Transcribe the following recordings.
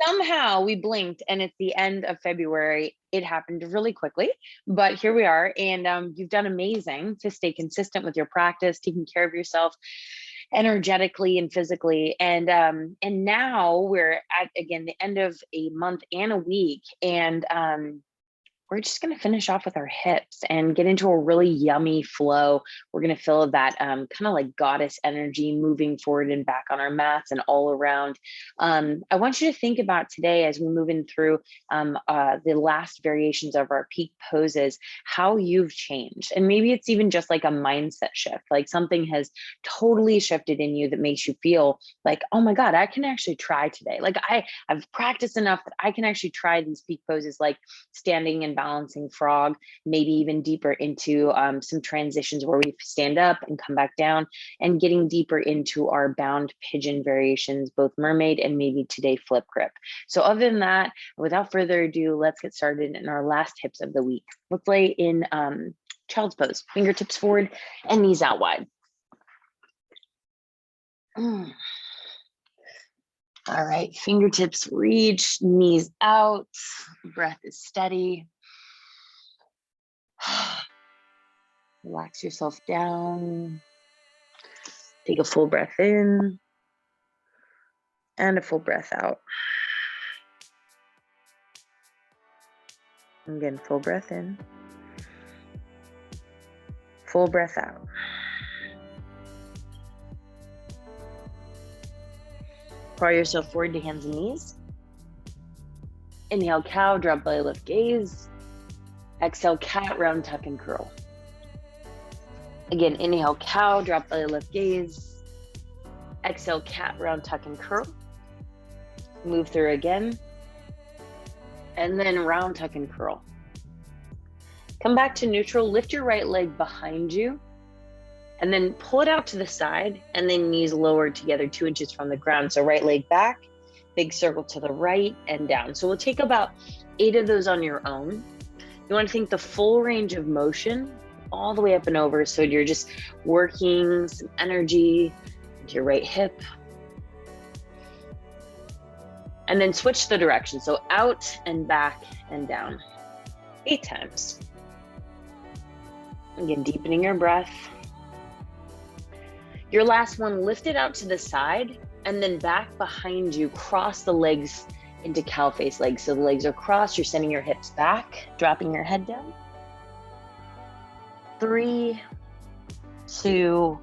somehow we blinked and it's the end of February. It happened really quickly, but here we are. And you've done amazing to stay consistent with your practice, taking care of yourself energetically and physically. And now we're at, again, the end of a month and a week. And we're just going to finish off with our hips and get into a really yummy flow. We're going to feel that kind of like goddess energy moving forward and back on our mats and all around. I want you to think about today as we move in through the last variations of our peak poses, how you've changed. And maybe it's even just like a mindset shift, like something has totally shifted in you that makes you feel like, oh my God, I can actually try today. Like I've practiced enough that I can actually try these peak poses, like standing and balancing frog, maybe even deeper into some transitions where we stand up and come back down, and getting deeper into our bound pigeon variations, both mermaid and maybe today flip grip. So other than that, without further ado, let's get started in our last hips of the week. Let's lay in child's pose, fingertips forward and knees out wide. All right, fingertips reach, knees out, breath is steady. Relax yourself down. Take a full breath in and a full breath out. Again, full breath in, full breath out. Draw yourself forward to hands and knees. Inhale, cow, drop belly, lift gaze. Exhale, cat, round, tuck, and curl. Again, inhale, cow, drop belly, lift gaze. Exhale, cat, round, tuck, and curl. Move through again. And then round, tuck, and curl. Come back to neutral, lift your right leg behind you, and then pull it out to the side, and then knees lowered together 2 inches from the ground. So right leg back, big circle to the right and down. So we'll take about 8 of those on your own. You want to think the full range of motion all the way up and over. So you're just working some energy into your right hip. And then switch the direction. So out and back and down 8 times. Again, deepening your breath. Your last one, lift it out to the side and then back behind you, cross the legs into cow face legs. So the legs are crossed, you're sending your hips back, dropping your head down. 3, 2,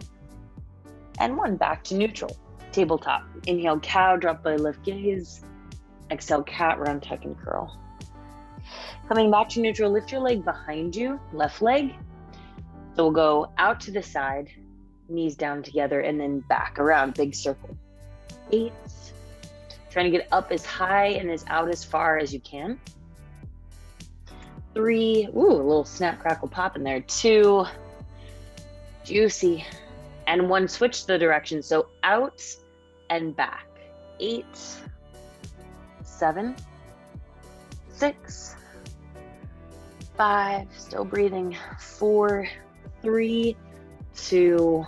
and 1, back to neutral. Tabletop. Inhale, cow, drop belly, lift gaze. Exhale, cat, round, tuck, and curl. Coming back to neutral, lift your leg behind you, left leg. So we'll go out to the side, knees down together, and then back around, big circle. 8. Trying to get up as high and as out as far as you can. 3, ooh, a little snap, crackle, pop in there. 2, juicy. And 1, switch the direction. So out and back. 8, 7, 6, 5, still breathing. 4, 3, 2,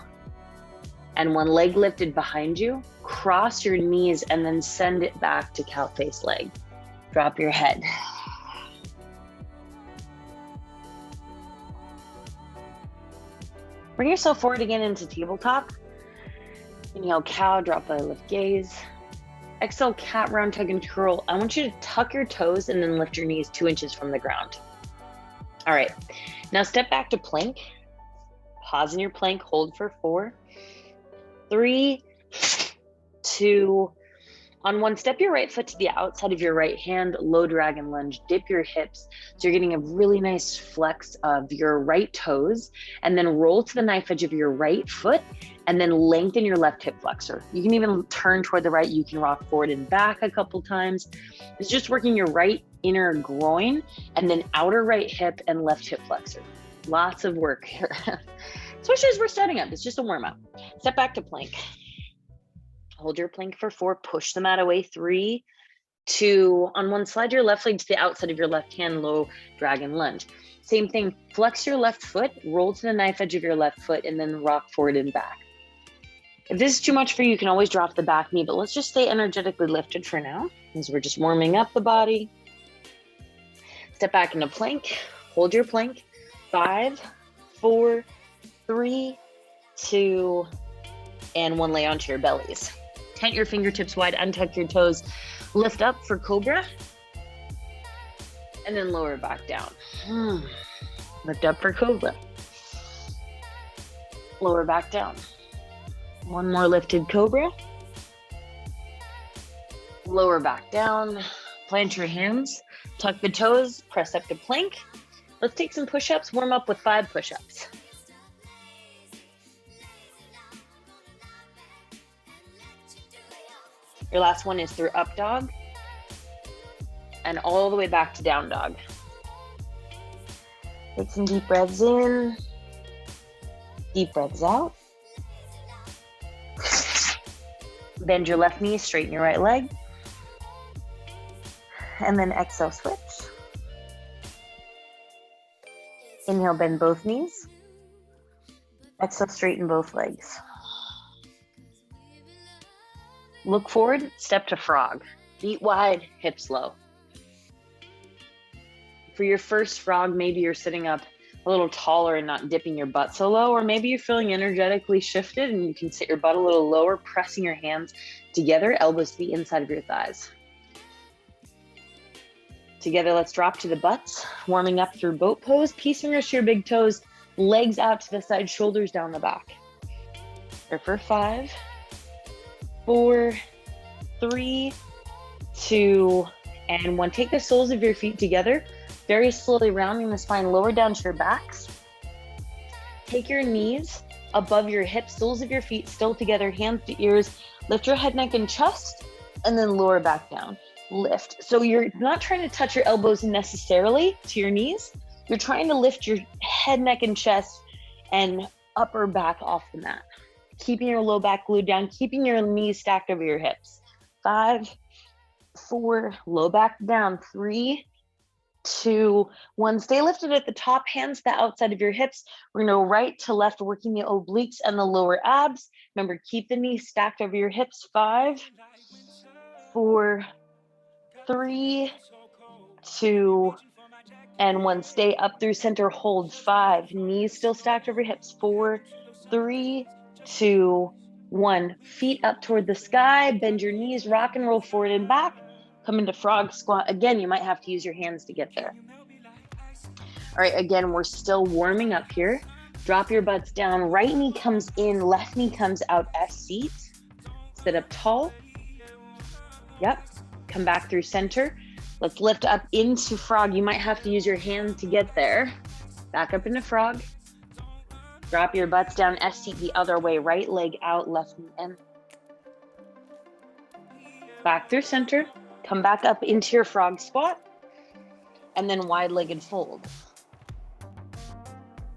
and 1, leg lifted behind you. Cross your knees and then send it back to cow face leg. Drop your head. Bring yourself forward again into tabletop. Inhale, cow, drop belly, lift gaze. Exhale, cat, round, tuck, and curl. I want you to tuck your toes and then lift your knees 2 inches from the ground. All right, now step back to plank. Pause in your plank, hold for 4, 3, 2, on 1, step your right foot to the outside of your right hand, low dragon lunge, dip your hips. So you're getting a really nice flex of your right toes, and then roll to the knife edge of your right foot, and then lengthen your left hip flexor. You can even turn toward the right. You can rock forward and back a couple times. It's just working your right inner groin, and then outer right hip and left hip flexor. Lots of work here. Especially as we're starting up, it's just a warm up. Step back to plank. Hold your plank for 4, push the mat away. 3, 2, on 1, slide your left leg to the outside of your left hand, low dragon lunge. Same thing, flex your left foot, roll to the knife edge of your left foot, and then rock forward and back. If this is too much for you, you can always drop the back knee, but let's just stay energetically lifted for now. As we're just warming up the body. Step back into plank. Hold your plank. 5, 4, 3, 2, and 1. Lay onto your bellies. Tent your fingertips wide, untuck your toes. Lift up for cobra. And then lower back down. Lift up for cobra. Lower back down. 1 more lifted cobra. Lower back down. Plant your hands. Tuck the toes. Press up to plank. Let's take some push-ups. Warm up with 5 push-ups. Your last one is through up dog. And all the way back to down dog. Take some deep breaths in. Deep breaths out. Bend your left knee, straighten your right leg. And then exhale, switch. Inhale, bend both knees. Exhale, straighten both legs. Look forward, step to frog. Feet wide, hips low. For your first frog, maybe you're sitting up a little taller and not dipping your butt so low, or maybe you're feeling energetically shifted and you can sit your butt a little lower, pressing your hands together, elbows to the inside of your thighs. Together, let's drop to the butts, warming up through boat pose, peace fingers to your big toes, legs out to the side, shoulders down the back. Here for 5, 4, 3, 2, and 1. Take the soles of your feet together, very slowly rounding the spine, lower down to your backs. Take your knees above your hips, soles of your feet still together, hands to ears. Lift your head, neck, and chest, and then lower back down. Lift. So you're not trying to touch your elbows necessarily to your knees. You're trying to lift your head, neck, and chest and upper back off the mat. Keeping your low back glued down, keeping your knees stacked over your hips. 5, 4, low back down. 3, 2, 1. Stay lifted at the top, hands to the outside of your hips. We're going to go right to left, working the obliques and the lower abs. Remember, keep the knees stacked over your hips. 5, 4, 3, 2, and 1. Stay up through center, hold. 5, knees still stacked over hips. 4, 3, 2, 1. Feet up toward the sky, bend your knees, rock and roll forward and back. Come into frog squat. Again, you might have to use your hands to get there. All right, again, we're still warming up here. Drop your butts down. Right knee comes in, left knee comes out as seat. Sit up tall. Yep. Come back through center. Let's lift up into frog. You might have to use your hand to get there. Back up into frog. Drop your butts down, S seat the other way. Right leg out, left knee in. Back through center. Come back up into your frog squat. And then wide-legged fold.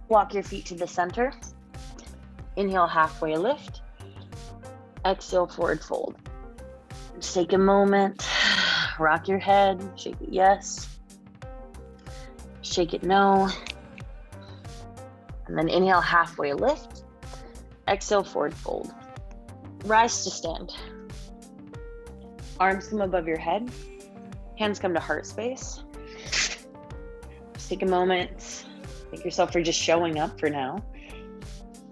Walk your feet to the center. Inhale, halfway lift. Exhale, forward fold. Just take a moment. Rock your head. Shake it yes. Shake it no. And then inhale, halfway lift. Exhale, forward fold. Rise to stand. Arms come above your head. Hands come to heart space. Just take a moment. Thank yourself for just showing up for now.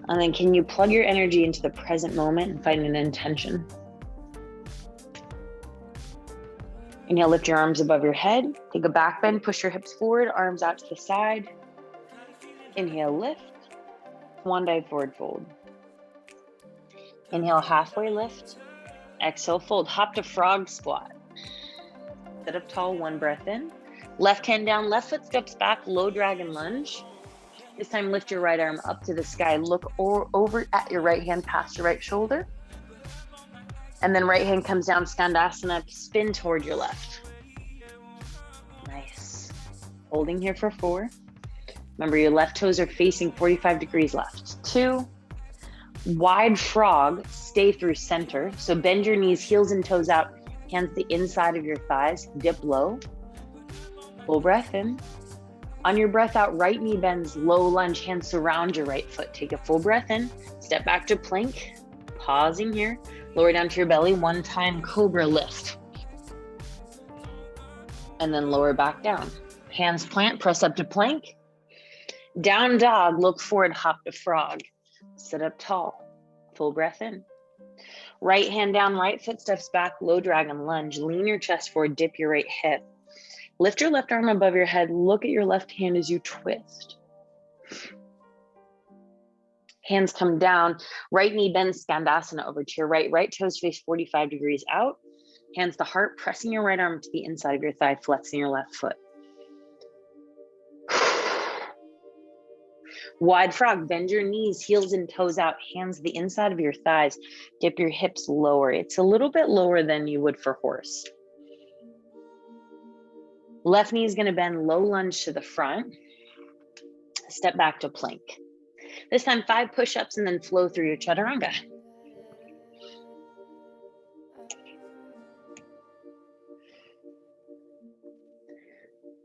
And then can you plug your energy into the present moment and find an intention? Inhale, lift your arms above your head. Take a back bend, push your hips forward, arms out to the side. Inhale, lift. Swan dive, forward fold. Inhale, halfway lift. Exhale, fold. Hop to frog squat. Sit up tall, 1 breath in. Left hand down, left foot steps back, low dragon lunge. This time, lift your right arm up to the sky. Look over at your right hand, past your right shoulder. And then right hand comes down, Skandasana, spin toward your left. Nice. Holding here for 4. Remember, your left toes are facing 45 degrees left. 2. Wide frog, stay through center. So bend your knees, heels and toes out, hands the inside of your thighs, dip low. Full breath in. On your breath out, right knee bends, low lunge, hands surround your right foot. Take a full breath in, step back to plank, pausing here. Lower down to your belly, 1 time cobra lift. and then lower back down. Hands plant, press up to plank. Down dog, look forward, hop to frog. Sit up tall, full breath in. Right hand down, right foot steps back, low dragon lunge. Lean your chest forward, dip your right hip. Lift your left arm above your head. Look at your left hand as you twist. Hands come down, right knee bends, Skandasana over to your right. Right toes face 45 degrees out. Hands to heart, pressing your right arm to the inside of your thigh, flexing your left foot. Wide frog, bend your knees, heels and toes out, hands to the inside of your thighs. Dip your hips lower. It's a little bit lower than you would for horse. Left knee is going to bend, low lunge to the front. Step back to plank. This time 5 push-ups and then flow through your chaturanga.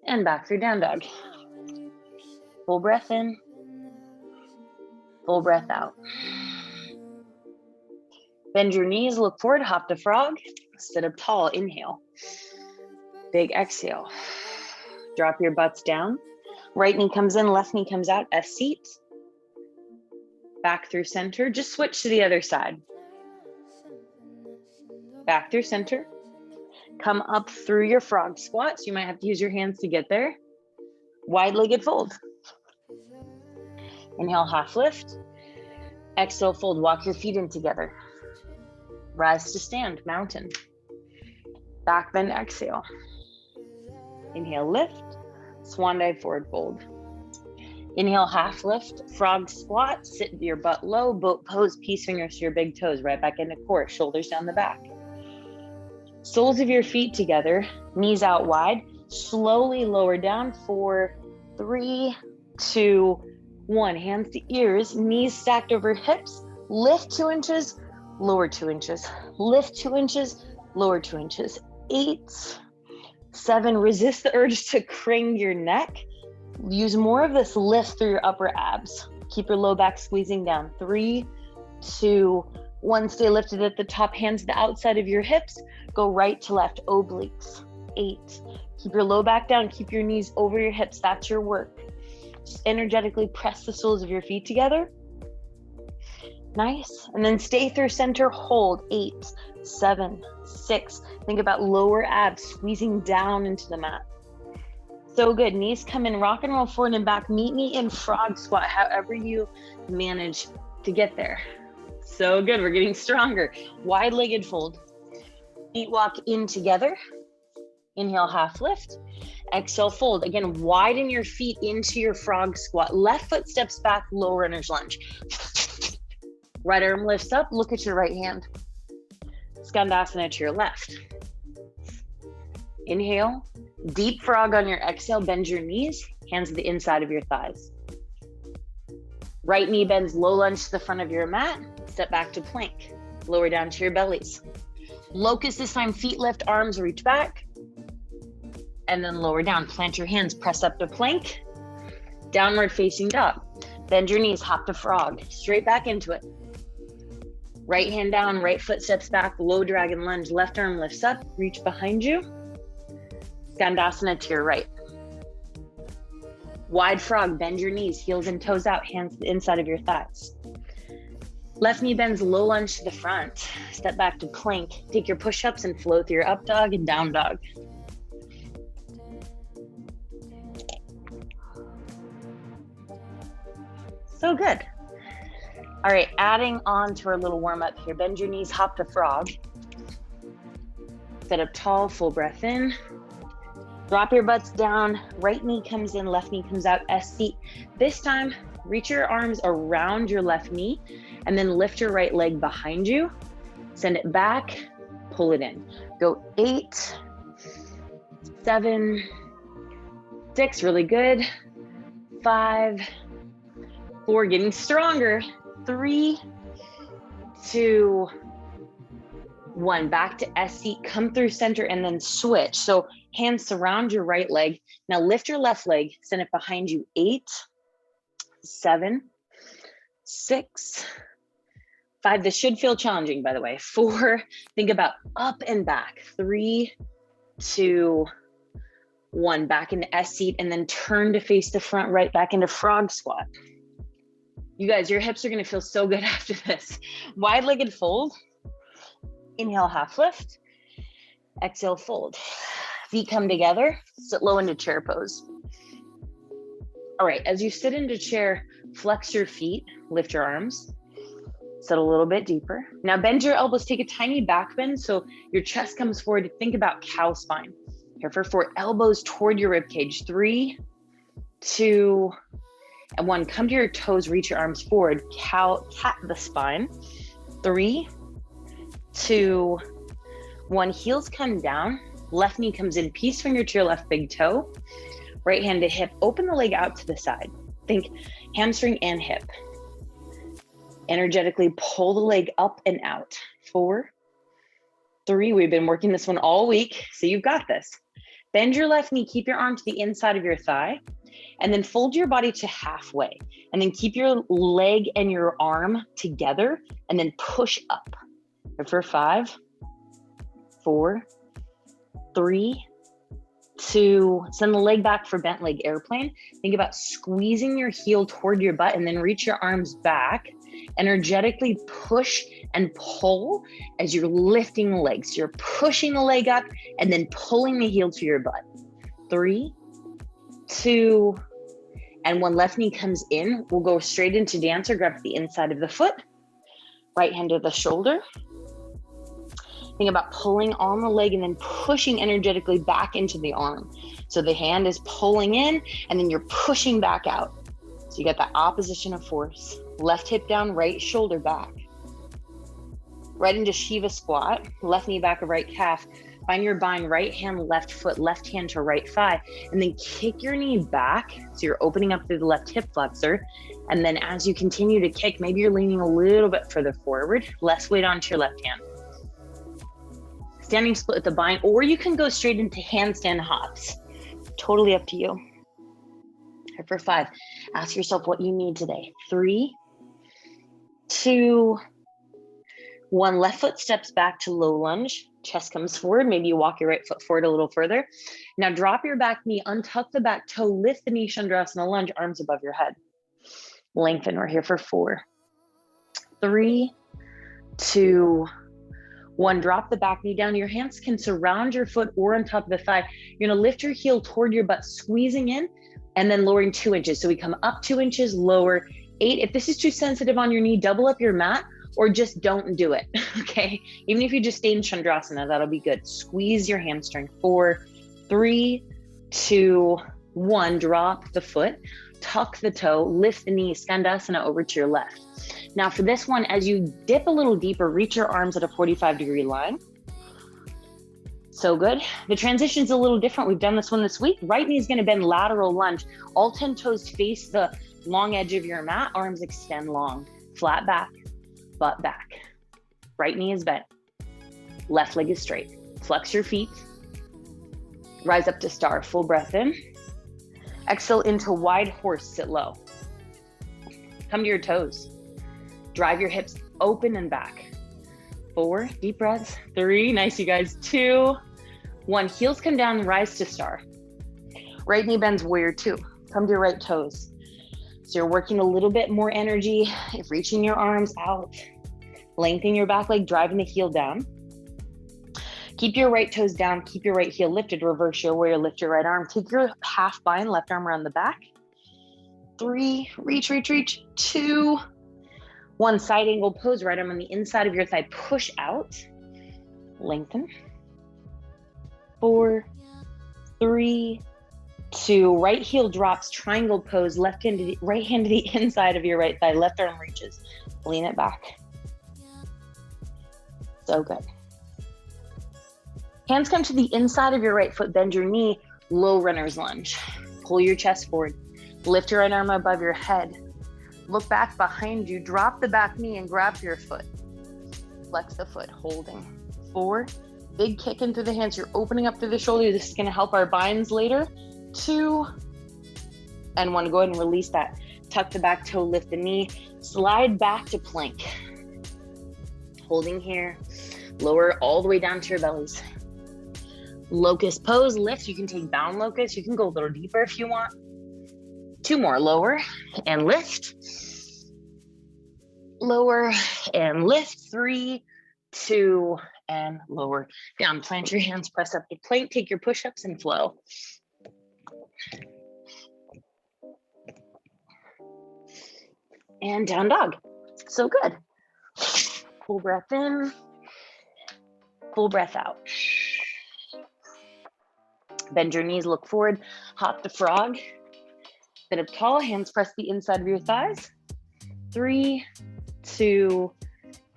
And back through down dog. Full breath in. Full breath out. Bend your knees, look forward, hop to frog. Sit up tall, inhale. Big exhale. Drop your butts down. Right knee comes in, left knee comes out, S seat. Back through center, just switch to the other side. Back through center. Come up through your frog squat, so you might have to use your hands to get there. Wide-legged fold. Inhale, half lift. Exhale, fold, walk your feet in together. Rise to stand, mountain. Back bend, exhale. Inhale, lift. Swan dive, forward fold. Inhale, half lift, frog squat, sit your butt low, boat pose, peace fingers to your big toes, right back into core, shoulders down the back. Soles of your feet together, knees out wide, slowly lower down, 4, 3, 2, 1. Hands to ears, knees stacked over hips, lift 2 inches, lower 2 inches, lift 2 inches, lower 2 inches. 8, 7, resist the urge to crane your neck. Use more of this lift through your upper abs. Keep your low back squeezing down. 3, 2, 1. Stay lifted at the top, hands to the outside of your hips. Go right to left, obliques. 8. Keep your low back down. Keep your knees over your hips. That's your work. Just energetically press the soles of your feet together. Nice. And then stay through center, hold. 8, 7, 6. Think about lower abs squeezing down into the mat. So good. Knees come in, rock and roll forward and back. Meet me in frog squat, however you manage to get there. So good. We're getting stronger. Wide-legged fold. Feet walk in together. Inhale, half lift. Exhale, fold. Again, widen your feet into your frog squat. Left foot steps back, low runner's lunge. Right arm lifts up. Look at your right hand. Skandasana to your left. Inhale. Deep frog on your exhale, bend your knees, hands to the inside of your thighs. Right knee bends, low lunge to the front of your mat, step back to plank, lower down to your bellies. Locust this time, feet lift, arms reach back, and then lower down, plant your hands, press up to plank, downward facing dog. Bend your knees, hop to frog, straight back into it. Right hand down, right foot steps back, low dragon lunge, left arm lifts up, reach behind you. Skandasana to your right. Wide frog, bend your knees, heels and toes out, hands to the inside of your thighs. Left knee bends, low lunge to the front. Step back to plank. Take your push-ups and flow through your up dog and down dog. So good. All right, adding on to our little warm up here. Bend your knees, hop to frog. Sit up tall, full breath in. Drop your butts down, right knee comes in, left knee comes out, S seat. This time, reach your arms around your left knee and then lift your right leg behind you. Send it back, pull it in. Go 8, 7, 6, really good. 5, 4, getting stronger. 3, 2, 1. Back to S seat, come through center and then switch. So hands surround your right leg. Now lift your left leg, send it behind you. 8, 7, 6, 5. This should feel challenging, by the way. 4, think about up and back. 3, 2, 1, back into S seat, and then turn to face the front, right back into frog squat. You guys, your hips are gonna feel so good after this. Wide-legged fold. Inhale, half lift. Exhale, fold. Feet come together, sit low into chair pose. All right, as you sit into chair, flex your feet, lift your arms, sit a little bit deeper. Now bend your elbows, take a tiny back bend so your chest comes forward. Think about cow spine. Here for 4, elbows toward your rib cage. 3, 2, and 1. Come to your toes, reach your arms forward. Cat the spine. 3, 2, 1. Heels come down. Left knee comes in, peace finger to your left big toe. Right hand to hip. Open the leg out to the side. Think hamstring and hip. Energetically pull the leg up and out. 4, 3. We've been working this one all week, so you've got this. Bend your left knee, keep your arm to the inside of your thigh, and then fold your body to halfway. And then keep your leg and your arm together, and then push up. For 5, 4, 3, 2, send the leg back for bent leg airplane. Think about squeezing your heel toward your butt and then reach your arms back. Energetically push and pull as you're lifting the legs. You're pushing the leg up and then pulling the heel to your butt. 3, 2, and 1. Left knee comes in. We'll go straight into dancer. Grab the inside of the foot. Right hand to the shoulder. Think about pulling on the leg and then pushing energetically back into the arm. So the hand is pulling in and then you're pushing back out. So you got that opposition of force. Left hip down, right shoulder back. Right into Shiva squat, left knee back of right calf. Find your bind, right hand, left foot, left hand to right thigh, and then kick your knee back. So you're opening up through the left hip flexor. And then as you continue to kick, maybe you're leaning a little bit further forward, less weight onto your left hand. Standing split with the bind, or you can go straight into handstand hops. Totally up to you. Here for 5, ask yourself what you need today. 3, 2, 1. Left foot steps back to low lunge. Chest comes forward. Maybe you walk your right foot forward a little further. Now drop your back knee, untuck the back toe, lift the knee, Chandrasana lunge, arms above your head. Lengthen. We're here for 4, 3, 2, 1. Drop the back knee down. Your hands can surround your foot or on top of the thigh. You're gonna lift your heel toward your butt, squeezing in, and then lowering 2 inches. So we come up 2 inches, lower 8. If this is too sensitive on your knee, double up your mat or just don't do it, okay? Even if you just stay in Chandrasana, that'll be good. Squeeze your hamstring. 4, 3, 2, 1. Drop the foot, tuck the toe, lift the knee, Skandasana over to your left. Now for this one, as you dip a little deeper, reach your arms at a 45-degree line. So good. The transition's a little different. We've done this one this week. Right knee is going to bend, lateral lunge. All 10 toes face the long edge of your mat. Arms extend long. Flat back, butt back. Right knee is bent. Left leg is straight. Flex your feet. Rise up to star. Full breath in. Exhale into wide horse. Sit low. Come to your toes. Drive your hips open and back. 4, deep breaths. 3, nice you guys. 2, 1. Heels come down, rise to star. Right knee bends, warrior 2. Come to your right toes. So you're working a little bit more energy, reaching your arms out, lengthening your back leg, driving the heel down. Keep your right toes down, keep your right heel lifted, reverse your warrior, lift your right arm. Take your half bind, left arm around the back. 3, reach, reach, reach. 2, 1. Side angle pose, right arm on the inside of your thigh, push out, lengthen. 4, 3, 2. Right heel drops, triangle pose, left hand to the right hand to the inside of your right thigh, left arm reaches, lean it back. So good. Hands come to the inside of your right foot, bend your knee, low runner's lunge. Pull your chest forward, lift your right arm above your head. Look back behind you, drop the back knee and grab your foot. Flex the foot, holding. 4, big kick in through the hands. You're opening up through the shoulder. This is gonna help our binds later. 2, and 1. Go ahead and release that. Tuck the back toe, lift the knee, slide back to plank. Holding here, lower all the way down to your bellies. Locust pose, lift. You can take down locust. You can go a little deeper if you want. 2 more, lower and lift. Lower and lift. 3, 2, and lower down. Plant your hands, press up to plank, take your push-ups and flow. And down dog. So good. Full breath in, full breath out. Bend your knees, look forward, hop the frog. Sit up tall, hands press the inside of your thighs. 3, 2,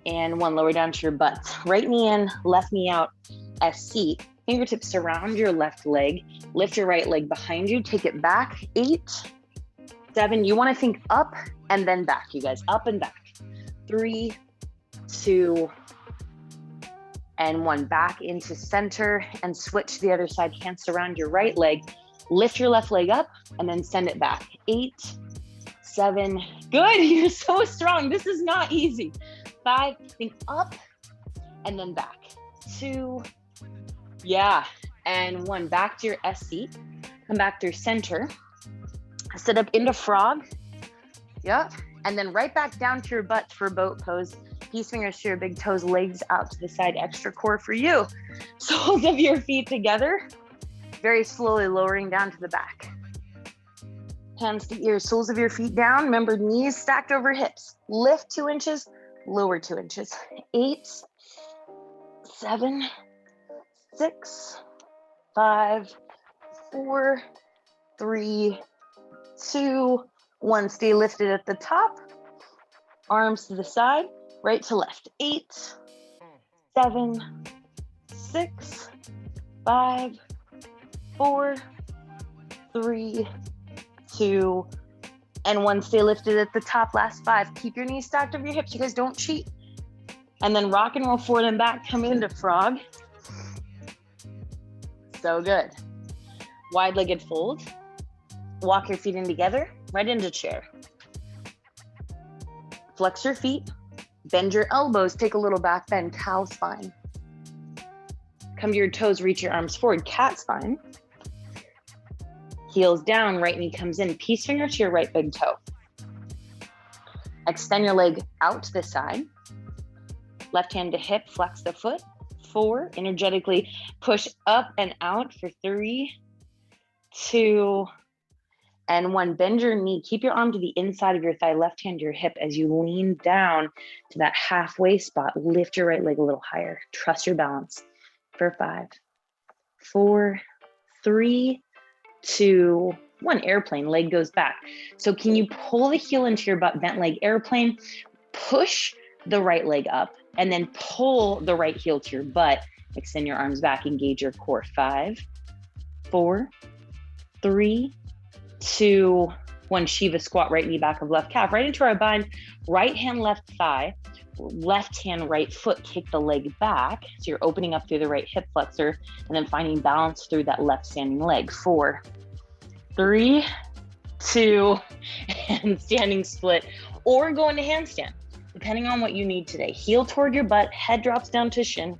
and 1. Lower down to your butts. Right knee in, left knee out as seat. Fingertips surround your left leg. Lift your right leg behind you. Take it back. 8, 7. You want to think up and then back, you guys. Up and back. 3, 2, and 1. Back into center and switch to the other side. Hands surround your right leg. Lift your left leg up and then send it back. 8, 7. Good. You're so strong. This is not easy. 5. Think up and then back. 2. Yeah. And 1. Back to your S seat. Come back through center. Sit up into frog. Yep. And then right back down to your butt for boat pose. Peace fingers to your big toes, legs out to the side, extra core for you. Soles of your feet together. Very slowly lowering down to the back. Hands to ears, soles of your feet down. Remember, knees stacked over hips. Lift 2 inches, lower 2 inches. 8, 7, 6, 5, 4, 3, 2, 1. Stay lifted at the top. Arms to the side, right to left. 8, 7, 6, 5, 4, 3, 2, and 1. Stay lifted at the top. Last 5. Keep your knees stacked over your hips. You guys don't cheat. And then rock and roll forward and back. Come into frog. So good. Wide-legged fold. Walk your feet in together. Right into chair. Flex your feet. Bend your elbows. Take a little back bend. Cow spine. Come to your toes. Reach your arms forward. Cat spine. Heels down, right knee comes in, peace finger to your right big toe. Extend your leg out to the side. Left hand to hip, flex the foot. 4, energetically push up and out for 3, 2, and 1. Bend your knee, keep your arm to the inside of your thigh, left hand to your hip as you lean down to that halfway spot. Lift your right leg a little higher. Trust your balance for 5, 4, 3, 2, 1. Airplane, leg goes back. So can you pull the heel into your butt, bent leg airplane, push the right leg up, and then pull the right heel to your butt. Extend your arms back, engage your core. 5, 4, 3, 2, 1. Shiva squat, right knee back of left calf, right into our bind, right hand, left thigh, left hand, right foot, kick the leg back. So you're opening up through the right hip flexor and then finding balance through that left standing leg. 4, 3, 2, and standing split, or go into handstand, depending on what you need today. Heel toward your butt, head drops down to shin.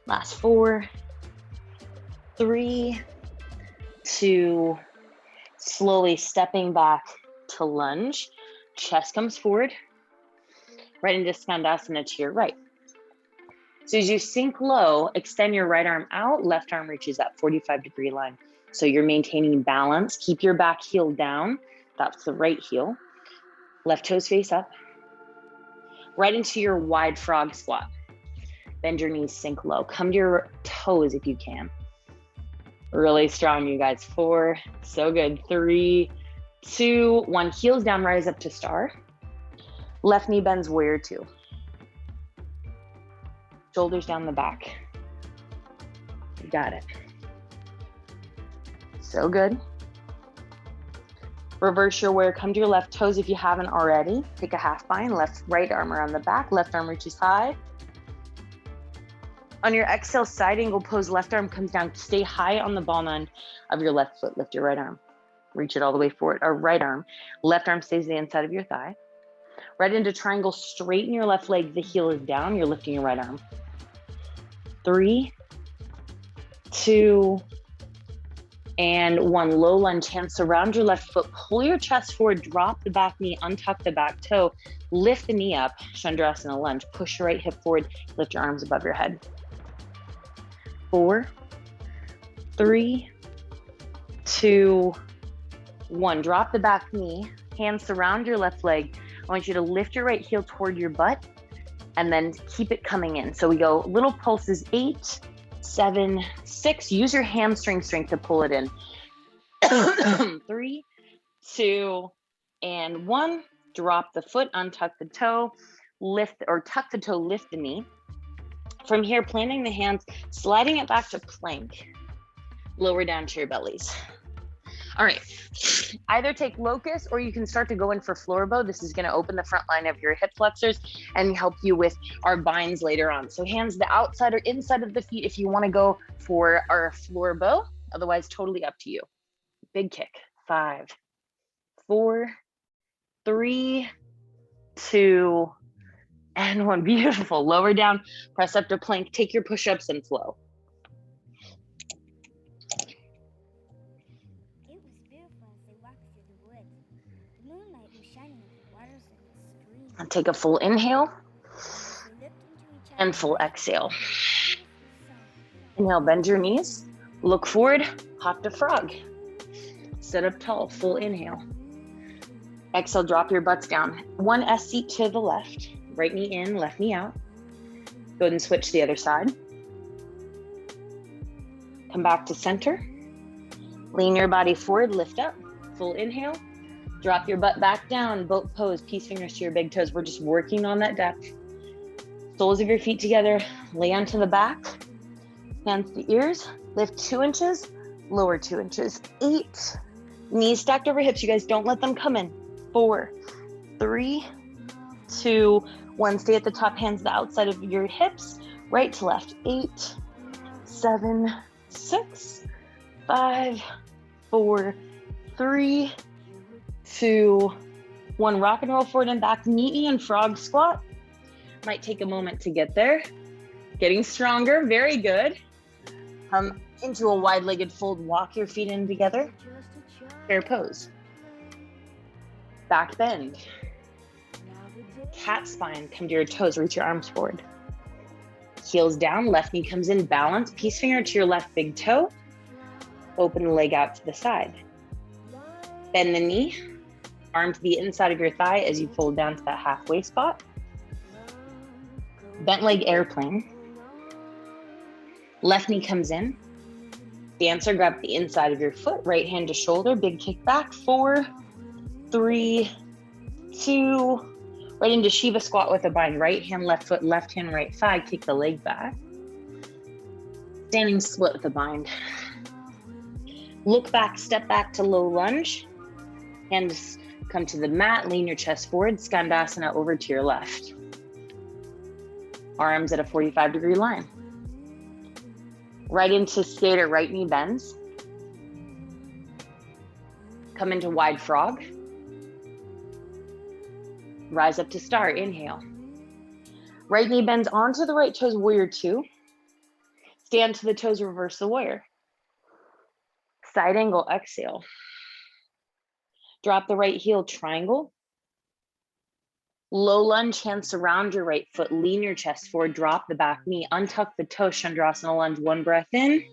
Last 4, 3, 2, slowly stepping back to lunge. Chest comes forward, right into Skandasana to your right. So as you sink low, extend your right arm out, left arm reaches up, 45-degree line. So you're maintaining balance. Keep your back heel down. That's the right heel. Left toes face up. Right into your wide frog squat. Bend your knees, sink low. Come to your toes if you can. Really strong, you guys. 4, so good. 3, 2, 1. Heels down, rise up to star. Left knee bends, warrior 2. Shoulders down the back. You got it. So good. Reverse your warrior. Come to your left toes if you haven't already. Take a half bind. Right arm around the back. Left arm reaches high. On your exhale, side angle pose, left arm comes down. Stay high on the ball end of your left foot. Lift your right arm. Reach it all the way forward. Or right arm. Left arm stays the inside of your thigh. Right into triangle. Straighten your left leg. The heel is down. You're lifting your right arm. 3, 2, and 1. Low lunge, hands surround your left foot, pull your chest forward, drop the back knee, untuck the back toe, lift the knee up, Chandrasana lunge, push your right hip forward, lift your arms above your head. 4, 3, 2, 1. Drop the back knee, hands surround your left leg. I want you to lift your right heel toward your butt and then keep it coming in. So we go little pulses, 8, 7, 6. Use your hamstring strength to pull it in. 3, 2, and 1. Drop the foot, untuck the toe, lift or tuck the toe, lift the knee. From here, planting the hands, sliding it back to plank. Lower down to your bellies. All right, either take locust or you can start to go in for floor bow. This is gonna open the front line of your hip flexors and help you with our binds later on. So hands the outside or inside of the feet if you wanna go for our floor bow, otherwise totally up to you. Big kick, 5, 4, 3, 2, and 1. Beautiful, lower down, press up to plank, take your push-ups and flow. Take a full inhale and full exhale. Inhale, bend your knees, look forward, hop to frog. Sit up tall, full inhale. Exhale, drop your butts down. 1 S seat to the left, right knee in, left knee out. Go ahead and switch to the other side. Come back to center. Lean your body forward, lift up, full inhale. Drop your butt back down, boat pose, peace fingers to your big toes. We're just working on that depth. Soles of your feet together, lay onto the back, hands to ears, lift 2 inches, lower 2 inches. 8, knees stacked over hips. You guys don't let them come in. 4, 3, 2, 1. Stay at the top, hands the outside of your hips, right to left. 8, 7, 6, 5, 4, 3, 2, 1. Rock and roll forward and back, knee and frog squat. Might take a moment to get there. Getting stronger, very good. Come into a wide-legged fold, walk your feet in together. Fair pose. Back bend. Cat spine, come to your toes, reach your arms forward. Heels down, left knee comes in, balance, peace finger to your left big toe. Open the leg out to the side. Bend the knee, arm to the inside of your thigh as you fold down to that halfway spot. Bent leg airplane. Left knee comes in. Dancer, grab the inside of your foot, right hand to shoulder, big kick back. 4, 3, 2, right into Shiva squat with a bind. Right hand, left foot, left hand, right thigh, kick the leg back. Standing split with a bind. Look back, step back to low lunge. Hands come to the mat, lean your chest forward, Skandasana over to your left. Arms at a 45-degree line. Right into skater, right knee bends. Come into wide frog. Rise up to star, inhale. Right knee bends onto the right toes, warrior 2. Stand to the toes, reverse the warrior. Side angle, exhale. Drop the right heel, triangle. Low lunge, hands surround your right foot, lean your chest forward, drop the back knee, untuck the toe, Chandrasana lunge. 1 breath in.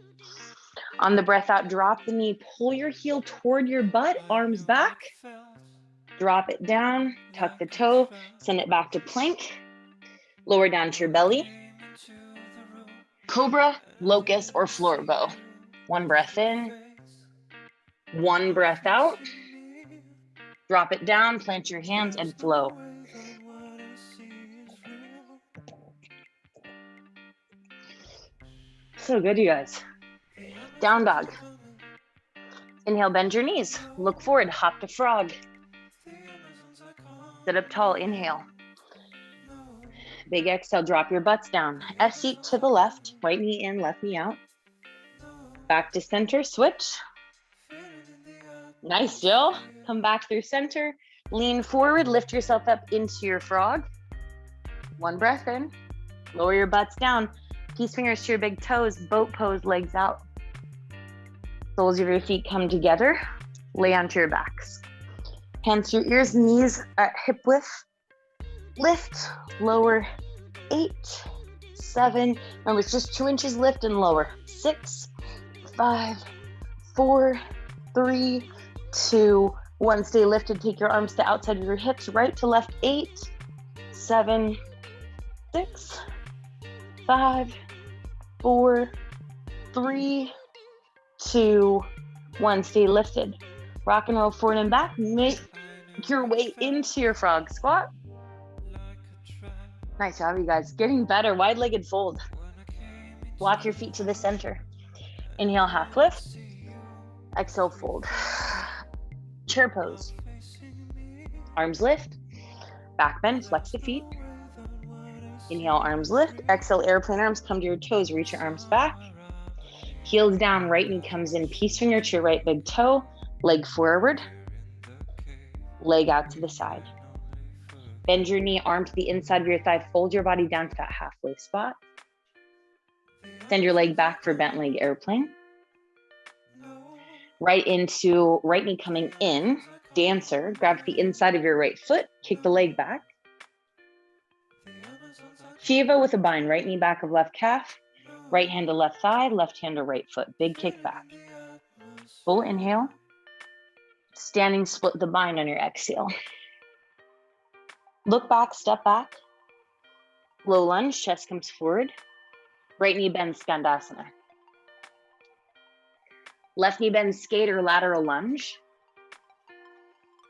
On the breath out, drop the knee, pull your heel toward your butt, arms back. Drop it down, tuck the toe, send it back to plank. Lower down to your belly. Cobra, locust, or floor bow. 1 breath in. 1 breath out. Drop it down, plant your hands and flow. So good, you guys. Down dog. Inhale, bend your knees. Look forward, hop to frog. Sit up tall, inhale. Big exhale, drop your butts down. S seat to the left, right knee in, left knee out. Back to center, switch. Nice, Jill. Come back through center. Lean forward, lift yourself up into your frog. 1 breath in. Lower your butts down. Peace fingers to your big toes. Boat pose, legs out. Soles of your feet come together. Lay onto your backs. Hands to your ears, knees at hip width. Lift, lower, 8, 7. Remember, it's just 2 inches lift and lower. 6, 5, 4, 3, 2, 1. Stay lifted. Take your arms to outside of your hips, right to left. 8, 7, 6, 5, 4, 3, 2, 1. Stay lifted. Rock and roll forward and back. Make your way into your frog squat. Nice job, you guys. Getting better. Wide-legged fold. Walk your feet to the center. Inhale, half lift. Exhale, fold. Chair pose. Arms lift. Back bend, flex the feet. Inhale, arms lift. Exhale, airplane arms, come to your toes. Reach your arms back. Heels down, right knee comes in. Peace finger to your right big toe. Leg forward. Leg out to the side. Bend your knee, arm to the inside of your thigh. Fold your body down to that halfway spot. Send your leg back for bent leg airplane. Right into right knee coming in. Dancer, grab the inside of your right foot. Kick the leg back. Shiva with a bind. Right knee back of left calf. Right hand to left thigh. Left hand to right foot. Big kick back. Full inhale. Standing split the bind on your exhale. Look back, step back. Low lunge, chest comes forward. Right knee bends, Skandasana. Left knee bends, skate or lateral lunge.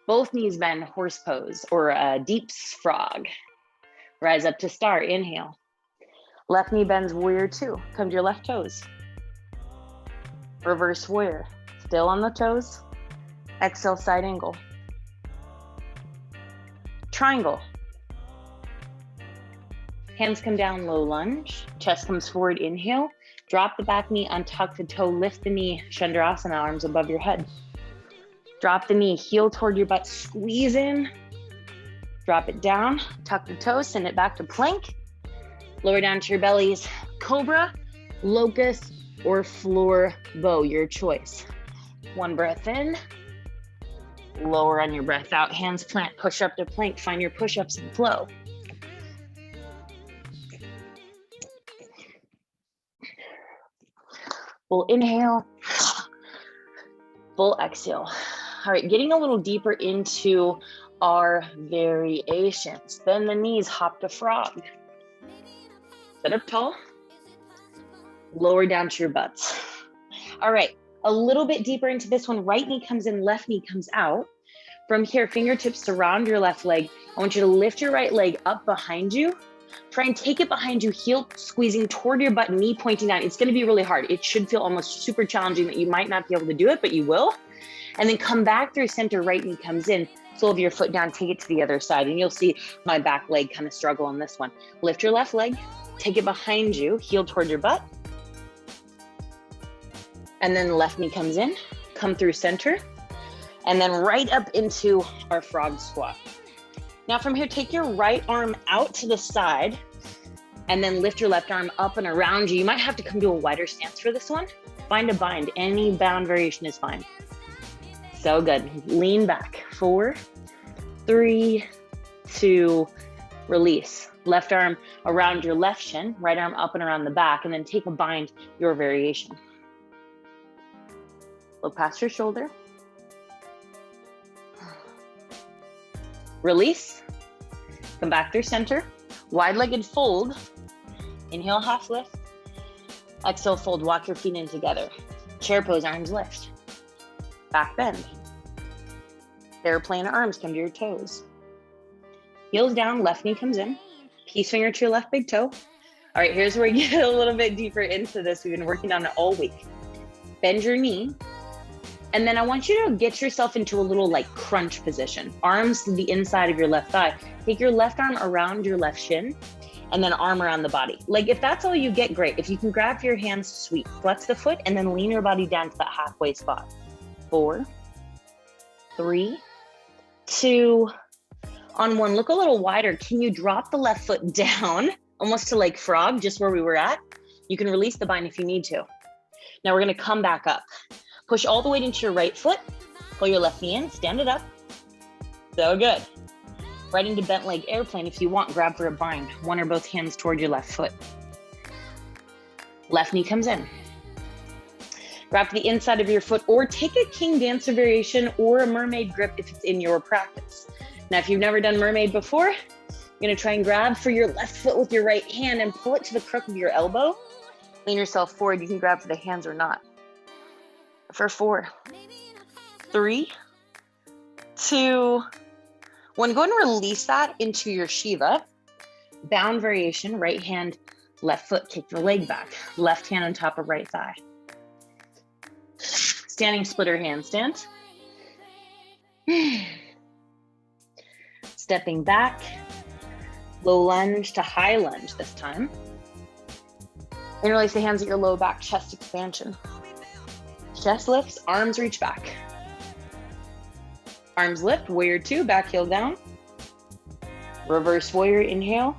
Both knees bend, horse pose or a deep frog. Rise up to star, inhale. Left knee bends, warrior two. Come to your left toes. Reverse warrior, still on the toes. Exhale, side angle. Triangle. Hands come down, low lunge. Chest comes forward, inhale. Drop the back knee, untuck the toe, lift the knee, Chandrasana, arms above your head. Drop the knee, heel toward your butt, squeeze in. Drop it down, tuck the toe, send it back to plank. Lower down to your bellies, cobra, locust, or floor bow, your choice. One breath in. Lower on your breath out, hands plant, push up to plank, find your push-ups and flow. Full inhale, full exhale. All right, getting a little deeper into our variations. Bend the knees, hop to frog. Sit up tall, lower down to your butts. All right. A little bit deeper into this one, right knee comes in, left knee comes out. From here, fingertips surround your left leg. I want you to lift your right leg up behind you. Try and take it behind you, heel squeezing toward your butt, knee pointing down. It's gonna be really hard. It should feel almost super challenging that you might not be able to do it, but you will. And then come back through center, right knee comes in, sole of your foot down, take it to the other side. And you'll see my back leg kind of struggle on this one. Lift your left leg, take it behind you, heel toward your butt. And then left knee comes in, come through center, and then right up into our frog squat. Now from here, take your right arm out to the side and then lift your left arm up and around you. You might have to come to a wider stance for this one. Find a bind, any bound variation is fine. So good, lean back, 4, 3, 2, release. Left arm around your left shin, right arm up and around the back, and then take a bind, your variation. Look past your shoulder. Release. Come back through center. Wide-legged fold. Inhale, half lift. Exhale, fold. Walk your feet in together. Chair pose, arms lift. Back bend. Airplane arms, come to your toes. Heels down, left knee comes in. Peace finger to your left big toe. All right, here's where we get a little bit deeper into this. We've been working on it all week. Bend your knee. And then I want you to get yourself into a little like crunch position. Arms to the inside of your left thigh. Take your left arm around your left shin and then arm around the body. Like if that's all you get, great. If you can grab your hands, sweet. Flex the foot and then lean your body down to that halfway spot. 4, 3, 2, on 1. Look a little wider. Can you drop the left foot down almost to like frog, just where we were at? You can release the bind if you need to. Now we're gonna come back up. Push all the weight into your right foot. Pull your left knee in, stand it up. So good. Right into bent leg airplane. If you want, grab for a bind. One or both hands toward your left foot. Left knee comes in. Grab to the inside of your foot, or take a king dancer variation or a mermaid grip if it's in your practice. Now, if you've never done mermaid before, you're gonna try and grab for your left foot with your right hand and pull it to the crook of your elbow. Lean yourself forward. You can grab for the hands or not. For 4, 3, 2, 1. Go ahead and release that into your Shiva. Bound variation, right hand, left foot, kick the leg back. Left hand on top of right thigh. Standing splitter handstand. Stepping back, low lunge to high lunge this time. Interlace the hands at your low back, chest expansion. Chest lifts, arms reach back. Arms lift, warrior 2, back heel down. Reverse warrior, inhale.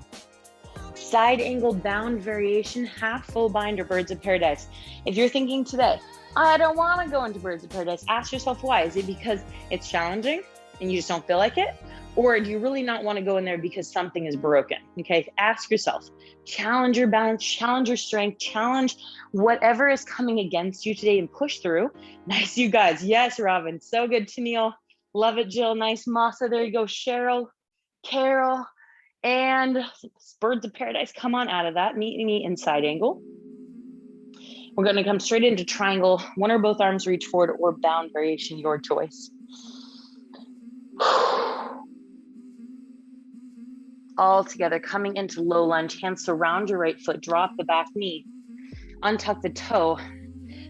Side angle bound variation, half full bind or birds of paradise. If you're thinking today, I don't want to go into birds of paradise, ask yourself why. Is it because it's challenging and you just don't feel like it? Or do you really not want to go in there because something is broken? Okay, ask yourself, challenge your balance, challenge your strength, challenge whatever is coming against you today and push through. Nice, you guys. Yes, Robin, so good. Tennille, love it, Jill. Nice, Masa, there you go. Cheryl, Carol, and birds of paradise. Come on out of that, knee and side angle. We're going to come straight into triangle, one or both arms reach forward, or bound variation, your choice. All together, coming into low lunge, hands surround your right foot, drop the back knee, untuck the toe.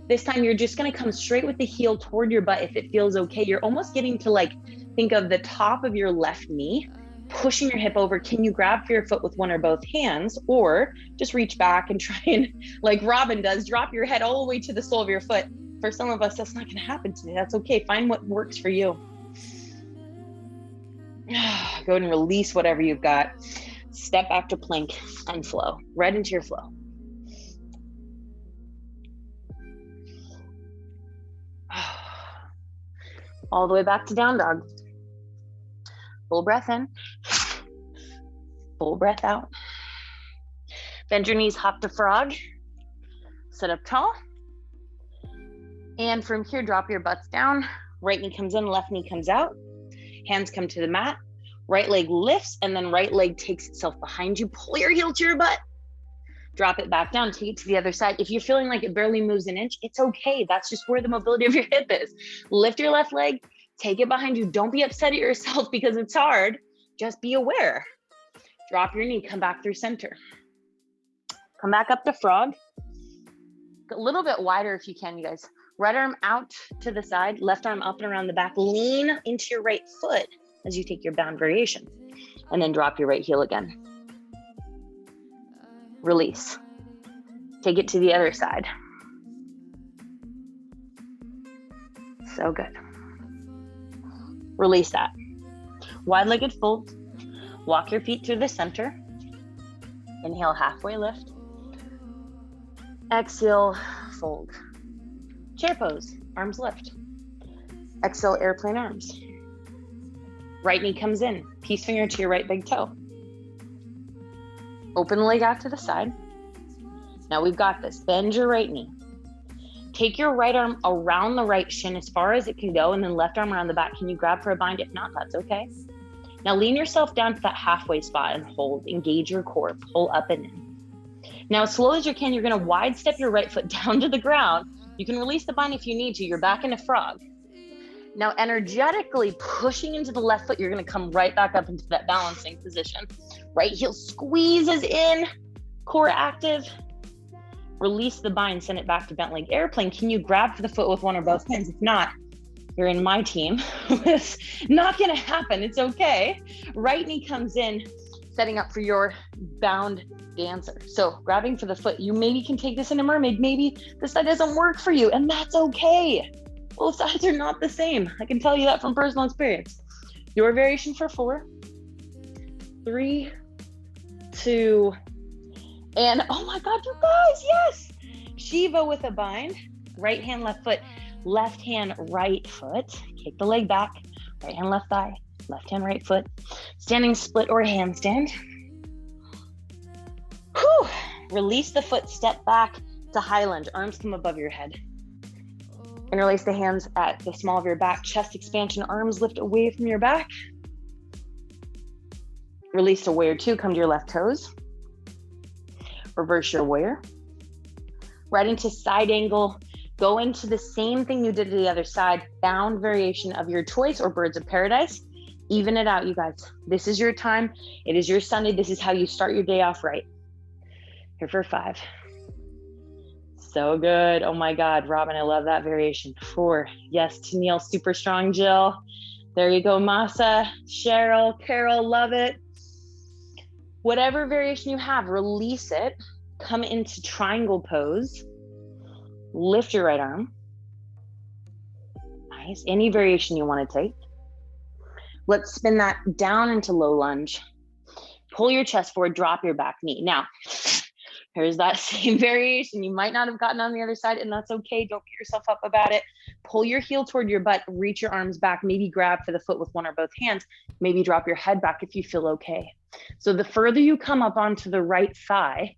This time you're just gonna come straight with the heel toward your butt if it feels okay. You're almost getting to like, think of the top of your left knee, pushing your hip over. Can you grab for your foot with one or both hands, or just reach back and try and, like Robin does, drop your head all the way to the sole of your foot. For some of us, that's not gonna happen today. That's okay, find what works for you. Go ahead and release whatever you've got. Step back to plank and flow, right into your flow. All the way back to down dog. Full breath in, full breath out. Bend your knees, hop to frog. Sit up tall. And from here, drop your butts down. Right knee comes in, left knee comes out. Hands come to the mat, right leg lifts, and then right leg takes itself behind you. Pull your heel to your butt. Drop it back down, take it to the other side. If you're feeling like it barely moves an inch, it's okay. That's just where the mobility of your hip is. Lift your left leg, take it behind you. Don't be upset at yourself because it's hard. Just be aware. Drop your knee, come back through center. Come back up to frog. A little bit wider if you can, you guys. Right arm out to the side, left arm up and around the back. Lean into your right foot as you take your bound variation. And then drop your right heel again. Release. Take it to the other side. So good. Release that. Wide-legged fold. Walk your feet through the center. Inhale, halfway lift. Exhale, fold. Chair pose, arms lift. Exhale, airplane arms. Right knee comes in, peace finger to your right big toe. Open the leg out to the side. Now we've got this. Bend your right knee. Take your right arm around the right shin as far as it can go, and then left arm around the back. Can you grab for a bind? If not, that's okay. Now lean yourself down to that halfway spot and hold. Engage your core, pull up and in. Now as slow as you can, you're gonna wide step your right foot down to the ground. You can release the bind if you need to. You're back into frog. Now energetically pushing into the left foot, you're gonna come right back up into that balancing position. Right heel squeezes in, core active. Release the bind, send it back to bent leg airplane. Can you grab for the foot with one or both hands? If not, you're in my team. It's not gonna happen, it's okay. Right knee comes in, setting up for your bound dancer. So grabbing for the foot, you maybe can take this in a mermaid, maybe this side doesn't work for you, and that's okay. Both sides are not the same. I can tell you that from personal experience. Your variation for 4, 3, 2, and oh my God, you guys, yes! Shiva with a bind, right hand, left foot. Left hand, right foot. Kick the leg back. Right hand, left thigh. Left hand, right foot. Standing split or handstand. Whew. Release the foot, step back to high lunge. Arms come above your head. Interlace the hands at the small of your back. Chest expansion, arms lift away from your back. Release to warrior two, come to your left toes. Reverse your warrior. Right into side angle. Go into the same thing you did to the other side. Bound variation of your choice or birds of paradise. Even it out, you guys. This is your time. It is your Sunday. This is how you start your day off right. Here for 5. So good. Oh my God, Robin, I love that variation. 4. Yes, Tennille, super strong, Jill. There you go, Masa, Cheryl, Carol, love it. Whatever variation you have, release it. Come into triangle pose. Lift your right arm. Nice. Any variation you want to take. Let's spin that down into low lunge. Pull your chest forward, drop your back knee. Now, here's that same variation. You might not have gotten on the other side, and that's okay. Don't beat yourself up about it. Pull your heel toward your butt, reach your arms back, maybe grab for the foot with one or both hands, maybe drop your head back if you feel okay. So the further you come up onto the right thigh,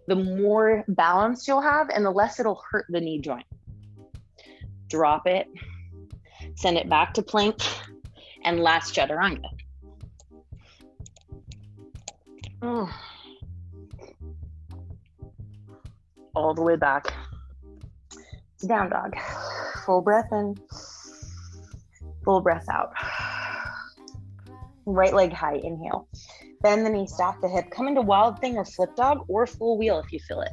the more balance you'll have and the less it'll hurt the knee joint. Drop it, send it back to plank, and last chaturanga. All the way back to down dog. Full breath in, full breath out. Right leg high, inhale. Bend the knee, stack the hip. Come into wild thing or flip dog or full wheel if you feel it.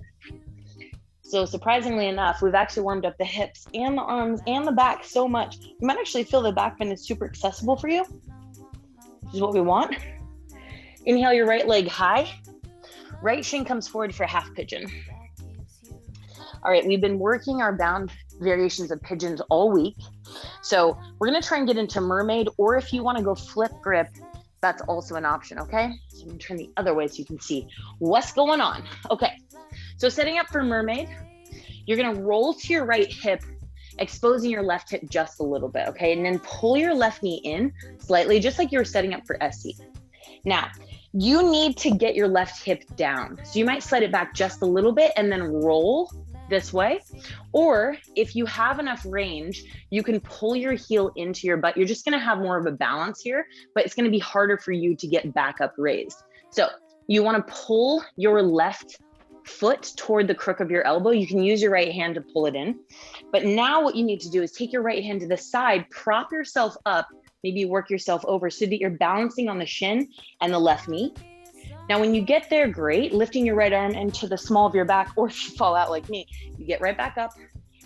So surprisingly enough, we've actually warmed up the hips and the arms and the back so much. You might actually feel the back bend is super accessible for you, which is what we want. Inhale your right leg high. Right shin comes forward for half pigeon. All right, we've been working our bound variations of pigeons all week. So we're gonna try and get into mermaid, or if you wanna go flip grip, that's also an option, okay? So I'm gonna turn the other way so you can see what's going on. Okay, so setting up for mermaid, you're gonna roll to your right hip, exposing your left hip just a little bit, okay? And then pull your left knee in slightly, just like you were setting up for SC. Now, you need to get your left hip down. So you might slide it back just a little bit and then roll this way. Or if you have enough range, you can pull your heel into your butt. You're just gonna have more of a balance here, but it's gonna be harder for you to get back up raised. So you wanna pull your left foot toward the crook of your elbow. You can use your right hand to pull it in. But now what you need to do is take your right hand to the side, prop yourself up, maybe work yourself over so that you're balancing on the shin and the left knee. Now, when you get there, great, lifting your right arm into the small of your back, or if you fall out like me, you get right back up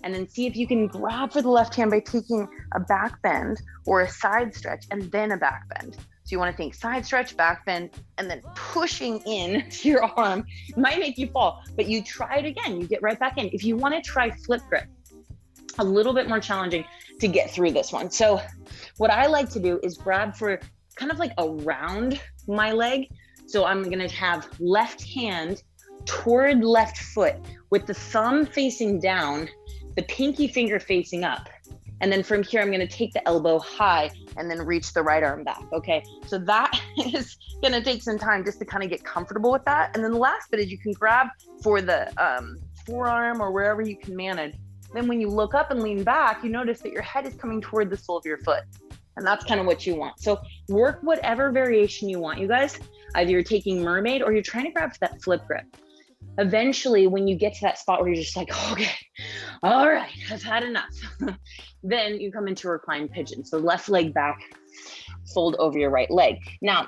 and then see if you can grab for the left hand by taking a back bend or a side stretch and then a back bend. So you want to think side stretch, back bend, and then pushing in to your arm. It might make you fall, but you try it again. You get right back in. If you want to try flip grip, a little bit more challenging to get through this one. So what I like to do is grab for kind of like around my leg. So I'm going to have left hand toward left foot with the thumb facing down, the pinky finger facing up. And then from here, I'm going to take the elbow high and then reach the right arm back. Okay. So that is going to take some time just to kind of get comfortable with that. And then the last bit is you can grab for the forearm or wherever you can manage. Then when you look up and lean back, you notice that your head is coming toward the sole of your foot. And that's kind of what you want. So work whatever variation you want, you guys. Either you're taking mermaid or you're trying to grab for that flip grip. Eventually, when you get to that spot where you're just like, okay, all right, I've had enough. Then you come into reclined pigeon. So left leg back, fold over your right leg. Now,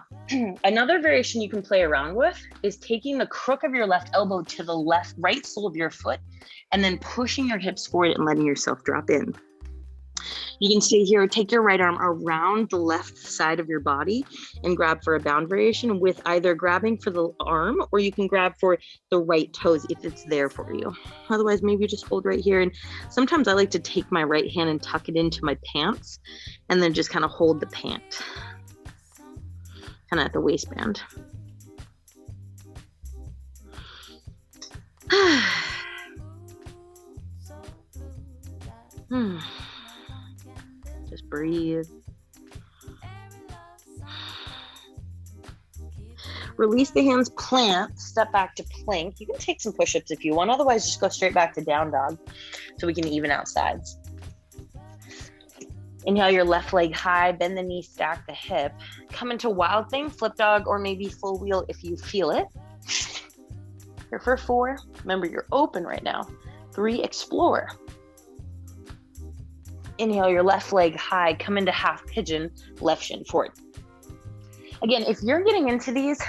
another variation you can play around with is taking the crook of your left elbow to the right sole of your foot, and then pushing your hips forward and letting yourself drop in. You can stay here, take your right arm around the left side of your body and grab for a bound variation with either grabbing for the arm or you can grab for the right toes if it's there for you. Otherwise, maybe you just hold right here. And sometimes I like to take my right hand and tuck it into my pants and then just kind of hold the pant, kind of at the waistband. breathe. Release the hands, plant, step back to plank. You can take some push-ups if you want. Otherwise, just go straight back to down dog so we can even out sides. Inhale your left leg high, bend the knee, stack the hip. Come into wild thing, flip dog, or maybe full wheel if you feel it. Here for 4. Remember, you're open right now. 3, explore. Inhale your left leg high, come into half pigeon, left shin forward. Again, if you're getting into these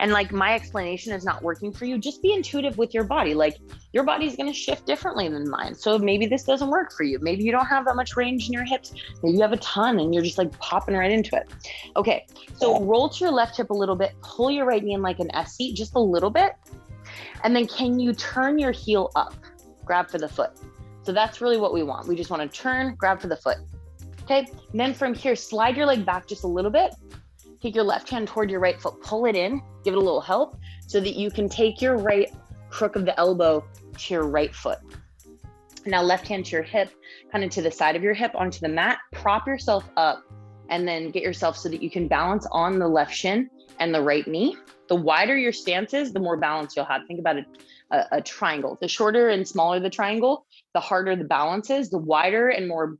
and like my explanation is not working for you, just be intuitive with your body. Like your body's going to shift differently than mine. So maybe this doesn't work for you. Maybe you don't have that much range in your hips. Maybe you have a ton and you're just like popping right into it. Okay. So roll to your left hip a little bit, pull your right knee in like an S seat, just a little bit. And then can you turn your heel up? Grab for the foot. So that's really what we want. We just want to turn, grab for the foot. Okay. And then from here, slide your leg back just a little bit. Take your left hand toward your right foot, pull it in, give it a little help so that you can take your right crook of the elbow to your right foot. Now left hand to your hip, kind of to the side of your hip onto the mat, prop yourself up and then get yourself so that you can balance on the left shin and the right knee. The wider your stance is, the more balance you'll have. Think about a triangle. The shorter and smaller the triangle, the harder the balance is. The wider and more,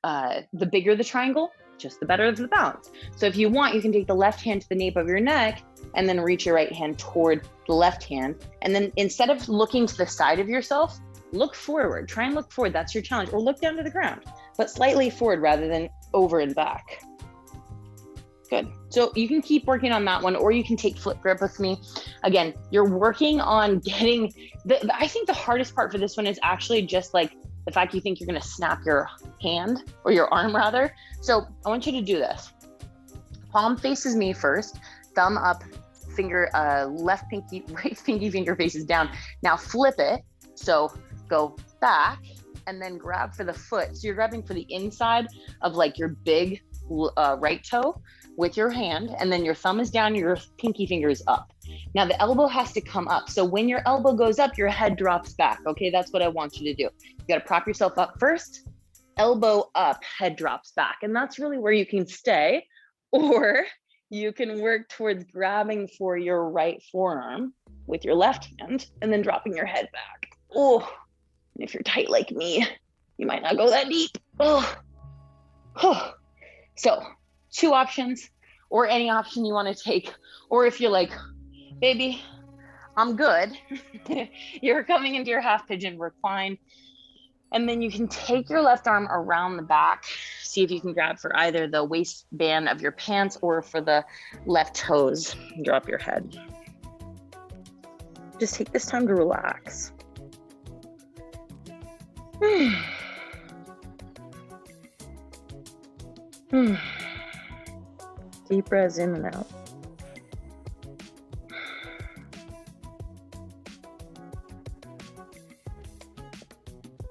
the bigger the triangle, just the better the balance. So if you want, you can take the left hand to the nape of your neck and then reach your right hand toward the left hand. And then instead of looking to the side of yourself, look forward. Try and look forward. That's your challenge. Or look down to the ground, but slightly forward rather than over and back. Good. So you can keep working on that one, or you can take flip grip with me. Again, you're working on getting I think the hardest part for this one is actually just like the fact you think you're going to snap your hand or your arm rather. So I want you to do this. Palm faces me first, thumb up, finger, left pinky, right pinky finger faces down. Now flip it. So go back and then grab for the foot. So you're grabbing for the inside of like your big right toe with your hand, and then your thumb is down, your pinky finger is up. Now the elbow has to come up. So when your elbow goes up, your head drops back. Okay, that's what I want you to do. You got to prop yourself up first, elbow up, head drops back. And that's really where you can stay, or you can work towards grabbing for your right forearm with your left hand and then dropping your head back. Oh, and if you're tight like me, you might not go that deep. Oh. So 2 options, or any option you want to take. Or if you're like, baby, I'm good. You're coming into your half pigeon recline. And then you can take your left arm around the back. See if you can grab for either the waistband of your pants or for the left toes. Drop your head. Just take this time to relax. Deep breaths in and out.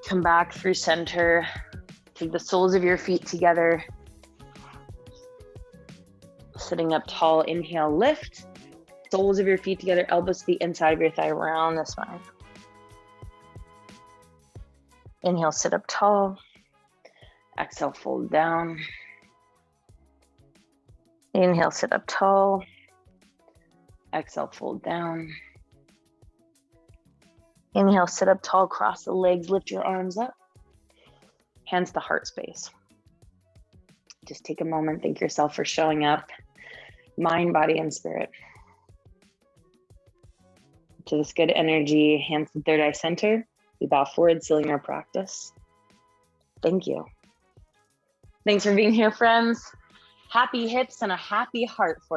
Come back through center. Take the soles of your feet together. Sitting up tall, inhale, lift. Soles of your feet together, elbows to the inside of your thigh, around the spine. Inhale, sit up tall. Exhale, fold down. Inhale, sit up tall. Exhale, fold down. Inhale, sit up tall, cross the legs, lift your arms up. Hands to heart space. Just take a moment, thank yourself for showing up. Mind, body, and spirit. To this good energy, hands to third eye center. We bow forward, sealing our practice. Thank you. Thanks for being here, friends. Happy hips and a happy heart for you.